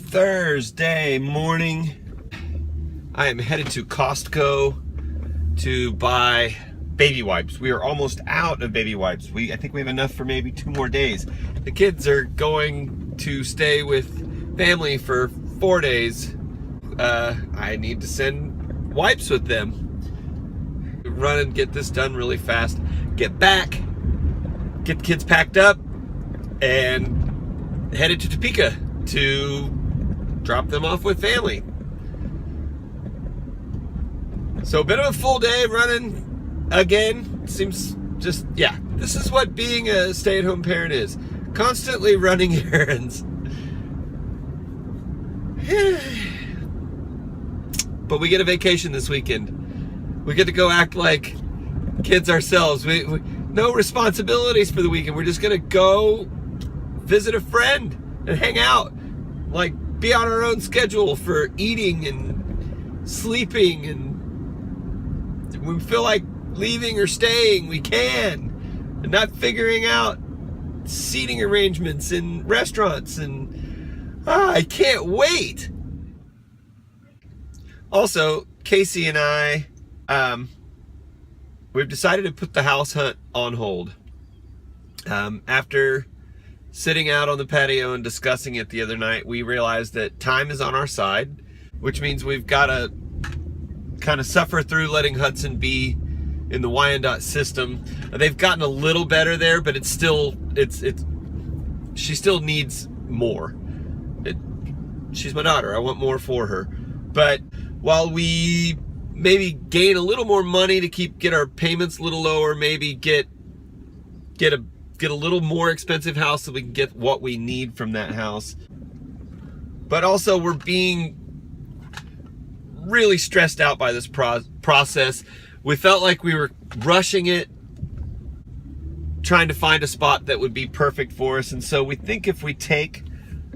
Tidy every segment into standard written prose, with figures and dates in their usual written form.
Thursday morning. I am headed to Costco to buy baby wipes. We are almost out of baby wipes. I think we have enough for maybe 2 more days. The kids are going to stay with family for 4 days. I need to send wipes with them. Run and get this done really fast. Get back, get the kids packed up, and headed to Topeka to drop them off with family. So a bit of a full day running again. Seems just, yeah, this is what being a stay-at-home parent is. Constantly running errands. But we get a vacation this weekend. We get to go act like kids ourselves. We no responsibilities for the weekend. We're just gonna go visit a friend and hang out. Like, be on our own schedule for eating and sleeping, and when we feel like leaving or staying, we can. And not figuring out seating arrangements in restaurants, and I can't wait. Also, Casey and I, we've decided to put the house hunt on hold. After sitting out on the patio and discussing it the other night, we realized that time is on our side, which means we've got to kind of suffer through letting Hudson be in the Wyandotte system. They've gotten a little better there, but it's still, she still needs more. She's my daughter. I want more for her. But while we maybe gain a little more money to get our payments a little lower, maybe get a little more expensive house so we can get what we need from that house. But also, we're being really stressed out by this process. We felt like we were rushing it, trying to find a spot that would be perfect for us. And so we think if we take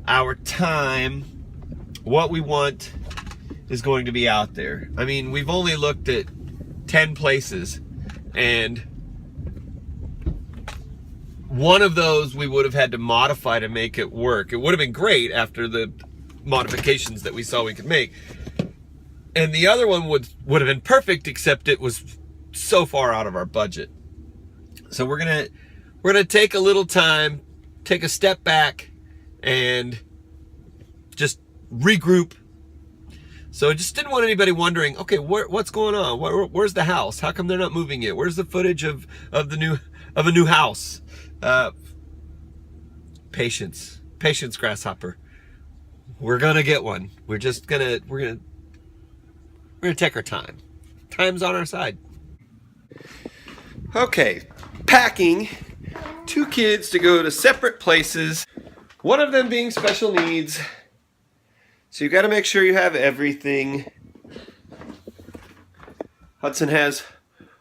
our time, what we want is going to be out there. I mean, we've only looked at 10 places, and one of those we would have had to modify to make it work. It would have been great after the modifications that we saw we could make. And the other one would have been perfect, except it was so far out of our budget. So we're gonna take a little time, take a step back, and just regroup. So I just didn't want anybody wondering, okay, what's going on? Where's the house? How come they're not moving it? Where's the footage of a new house? Patience, grasshopper. We're gonna get one. We're gonna take our time. Time's on our side. Okay, packing. 2 kids to go to separate places. One of them being special needs. So you've got to make sure you have everything. Hudson has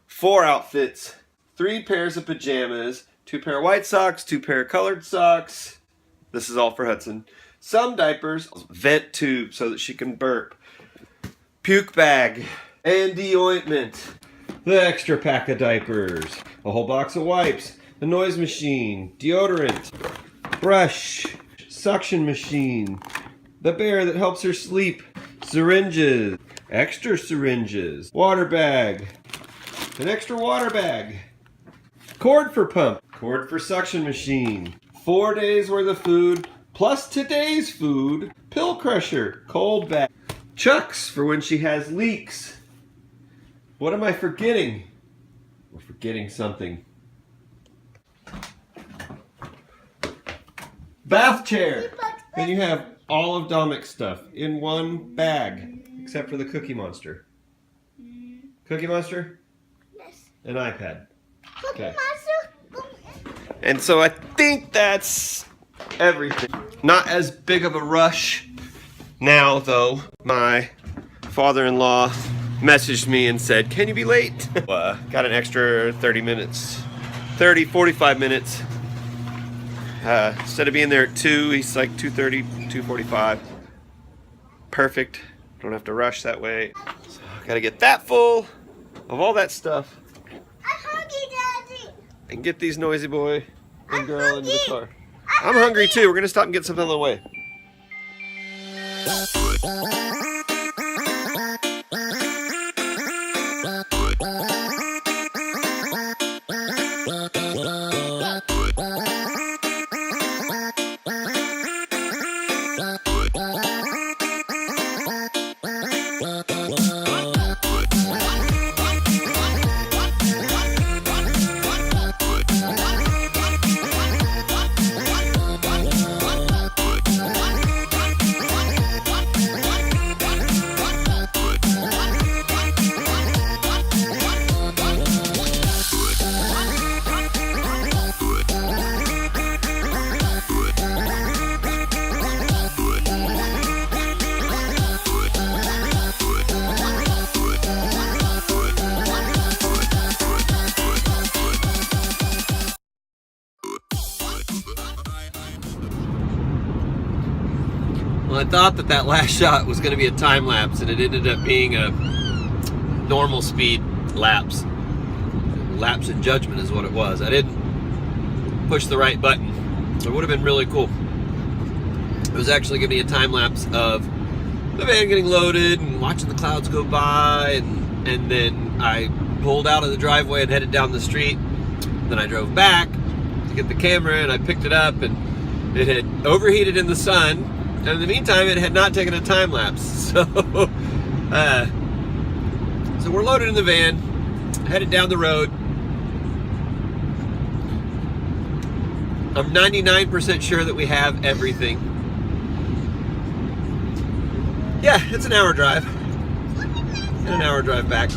4 outfits, 3 pairs of pajamas, 2 pair of white socks, 2 pair of colored socks. This is all for Hudson. Some diapers, vent tube so that she can burp, puke bag, Andy ointment, the extra pack of diapers, a whole box of wipes, the noise machine, deodorant, brush, suction machine, the bear that helps her sleep, syringes, extra syringes, water bag, an extra water bag, cord for pump, cord for suction machine, 4 days worth of food, plus today's food, pill crusher, cold bag, chucks for when she has leaks. What am I forgetting? We're forgetting something. Bath chair. Then you have all of Dominick's stuff in one bag, except for the Cookie Monster. Cookie Monster? Yes. An iPad. Cookie Okay. Monster? And so I think that's everything. Not as big of a rush now, though. My father-in-law messaged me and said, can you be late? Got an extra 45 minutes. Instead of being there at 2, he's like 2:30, 2:45. Perfect. Don't have to rush that way. So I gotta get that full of all that stuff. I'm hungry, Daddy. And get these noisy boy and girl into the car. I'm hungry too. We're gonna stop and get something on the way. Well, I thought that last shot was going to be a time lapse, and it ended up being a normal speed lapse. Lapse in judgment is what it was. I didn't push the right button. It would have been really cool. It was actually giving me a time lapse of the van getting loaded and watching the clouds go by, and then I pulled out of the driveway and headed down the street. Then I drove back to get the camera, and I picked it up, and it had overheated in the sun. And in the meantime, it had not taken a time lapse. So, so we're loaded in the van, headed down the road. I'm 99% sure that we have everything. Yeah, it's an hour drive. And an hour drive back.